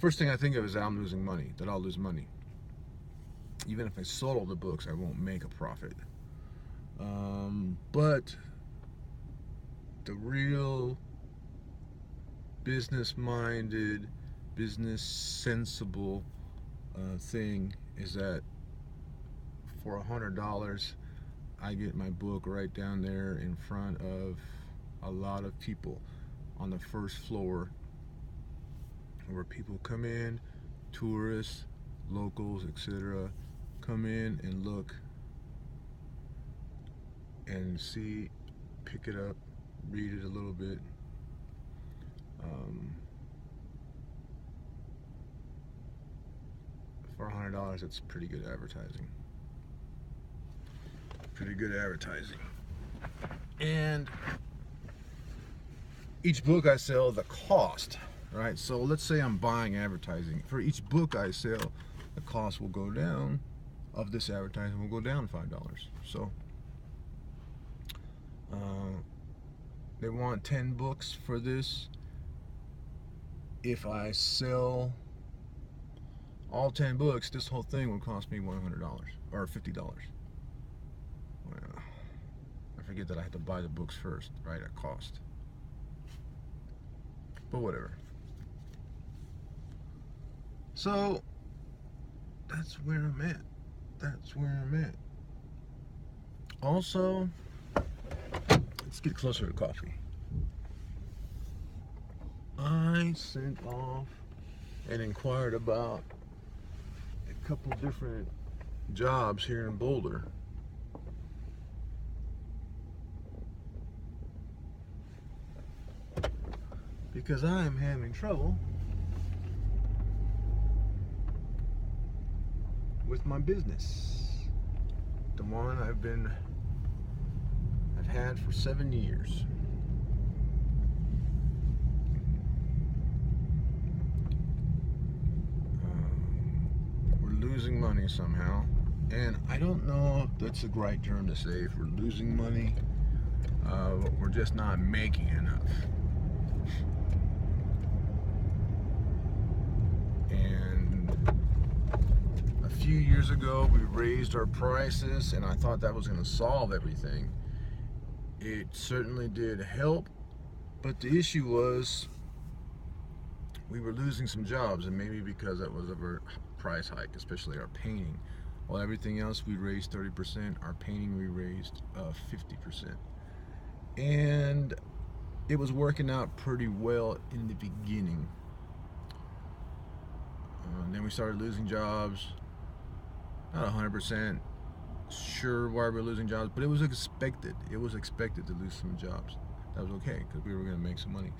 first thing I think of is that I'm losing money, that I'll lose money. Even if I sold all the books, I won't make a profit. But the real business-minded, business-sensible thing is that for $100, I get my book right down there in front of a lot of people on the first floor, where people come in, tourists, locals, etc., come in and look and see, pick it up, read it a little bit. For $100, it's pretty good advertising. Pretty good advertising. And each book I sell, the cost, right? So let's say I'm buying advertising. For each book I sell, the cost will go down, of this advertising will go down $5. So they want 10 books for this. If I sell all 10 books, this whole thing would cost me $100 or $50. Well, I forget that I have to buy the books first, right, at cost. But whatever. So that's where I'm at. That's where I'm at. Also, let's get closer to coffee. I sent off and inquired about a couple different jobs here in Boulder. Because I am having trouble with my business. The one I've had for 7 years. We're losing money somehow, and I don't know if that's the right term to say. If we're losing money, we're just not making enough. A few years ago, we raised our prices, and I thought that was going to solve everything. It certainly did help, but the issue was we were losing some jobs, and maybe because that was of our price hike, especially our painting. While everything else we raised 30%, our painting we raised 50%. And it was working out pretty well in the beginning. Then we started losing jobs. Not 100% sure why we're losing jobs, but it was expected. It was expected to lose some jobs. That was okay, because we were going to make some money.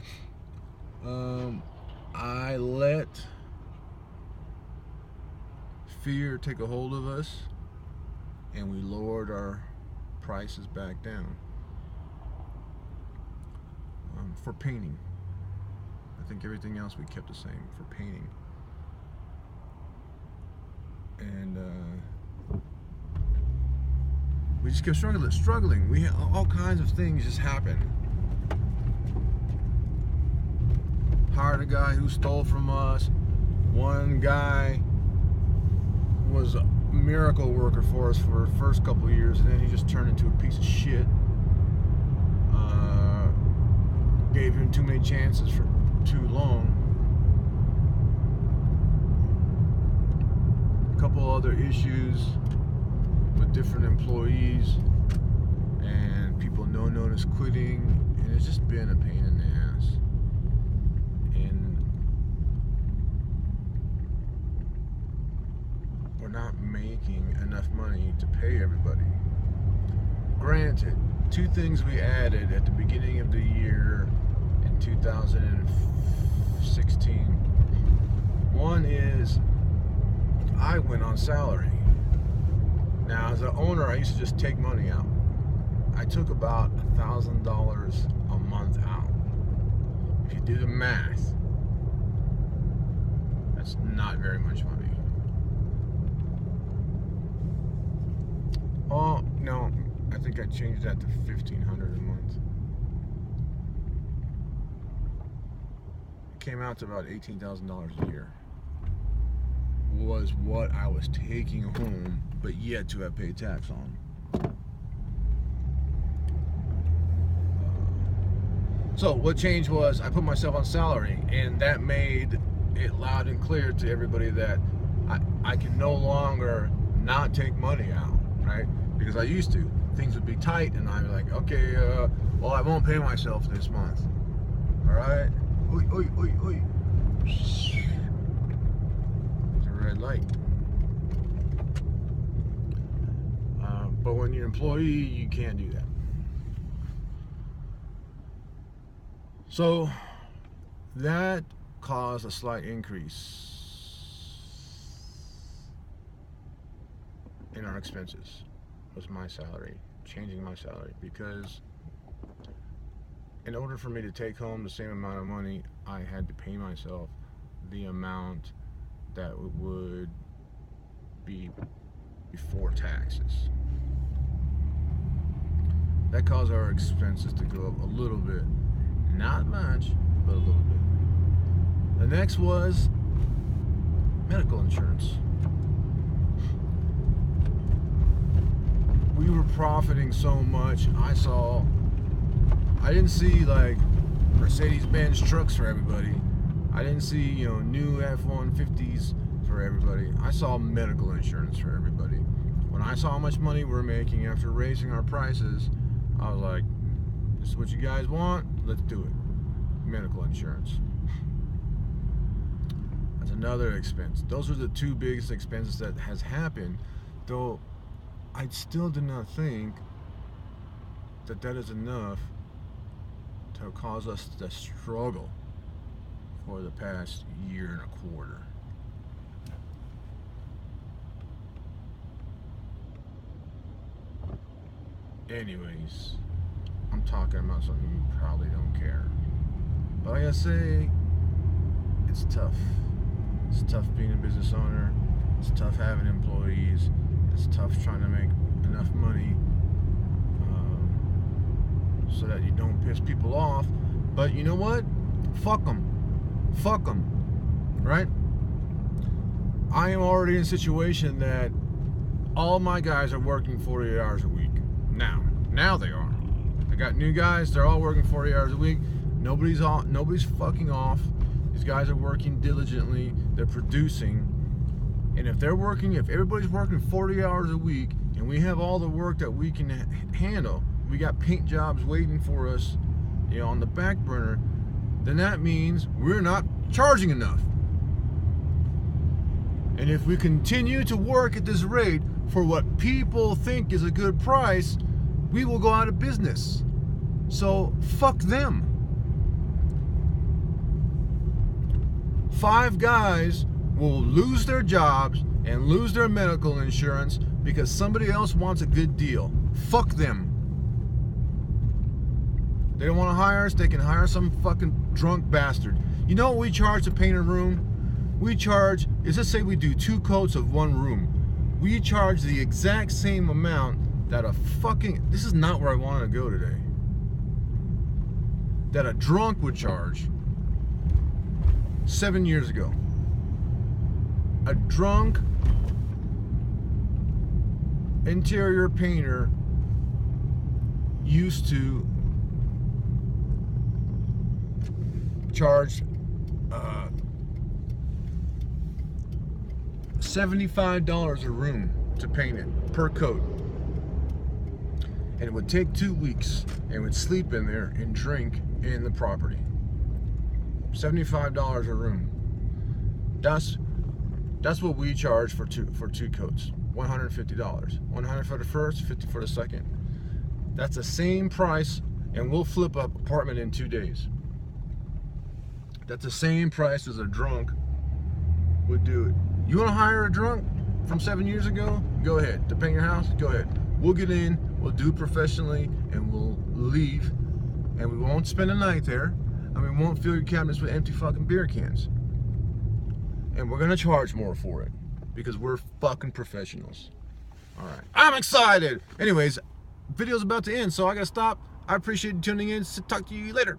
I let fear take a hold of us, and we lowered our prices back down for painting. I think everything else we kept the same for painting. And we just kept struggling. We had all kinds of things just happen. Hired a guy who stole from us. One guy was a miracle worker for us for the first couple of years, and then he just turned into a piece of shit. Gave him too many chances for too long. Couple other issues with different employees, and people no notice quitting, and it's just been a pain in the ass. And we're not making enough money to pay everybody. Granted, two things we added at the beginning of the year in 2016. One is I went on salary. Now, as an owner, I used to just take money out. I took about $1,000 a month out. If you do the math, that's not very much money. Oh, no, I think I changed that to $1,500 a month. It came out to about $18,000 a year. was what I was taking home, but yet to have paid tax on. So what changed was I put myself on salary, and that made it loud and clear to everybody that I can no longer not take money out, right? Because I used to. Things would be tight, and I'd be like, okay, well, I won't pay myself this month. All right? Oi, oi, oi, oi. It's a red light. But when you're an employee, you can't do that. So that caused a slight increase in our expenses. Was my salary, changing my salary, because in order for me to take home the same amount of money, I had to pay myself the amount that would be before taxes. That caused our expenses to go up a little bit. Not much, but a little bit. The next was medical insurance. We were profiting so much. I didn't see like Mercedes-Benz trucks for everybody. I didn't see, new F-150s for everybody. I saw medical insurance for everybody. When I saw how much money we're making after raising our prices, I was like, this is what you guys want, let's do it. Medical insurance. That's another expense. Those are the two biggest expenses that has happened, though I still do not think that is enough to cause us to struggle for the past year and a quarter. Anyways, I'm talking about something you probably don't care. But I gotta say, it's tough. It's tough being a business owner. It's tough having employees. It's tough trying to make enough money so that you don't piss people off. But you know what? Fuck them. Fuck them. Right? I am already in a situation that all my guys are working 40 hours a week. Now they are. I got new guys. They're all working 40 hours a week. Nobody's fucking off. These guys are working diligently. They're producing. And if everybody's working 40 hours a week, and we have all the work that we can handle, we got paint jobs waiting for us, on the back burner, then that means we're not charging enough. And if we continue to work at this rate for what people think is a good price, we will go out of business. So fuck them. 5 guys will lose their jobs and lose their medical insurance because somebody else wants a good deal. Fuck them. They don't want to hire us, they can hire some fucking drunk bastard. You know what we charge to paint a room? Let's say we do 2 coats of 1 room. We charge the exact same amount that this is not where I wanted to go today, that a drunk would charge 7 years ago. A drunk interior painter used to charge $75 a room to paint it per coat. And it would take 2 weeks, and would sleep in there and drink in the property. $75 a room. That's what we charge for two coats. $150. $100 for the first, $50 for the second. That's the same price, and we'll flip up apartment in 2 days. That's the same price as a drunk would do it. You want to hire a drunk from 7 years ago? Go ahead. To paint your house? Go ahead. We'll get in, we'll do it professionally, and we'll leave. And we won't spend a night there. And we won't fill your cabinets with empty fucking beer cans. And we're gonna charge more for it because we're fucking professionals. Alright. I'm excited! Anyways, video's about to end, so I gotta stop. I appreciate you tuning in. Talk to you later.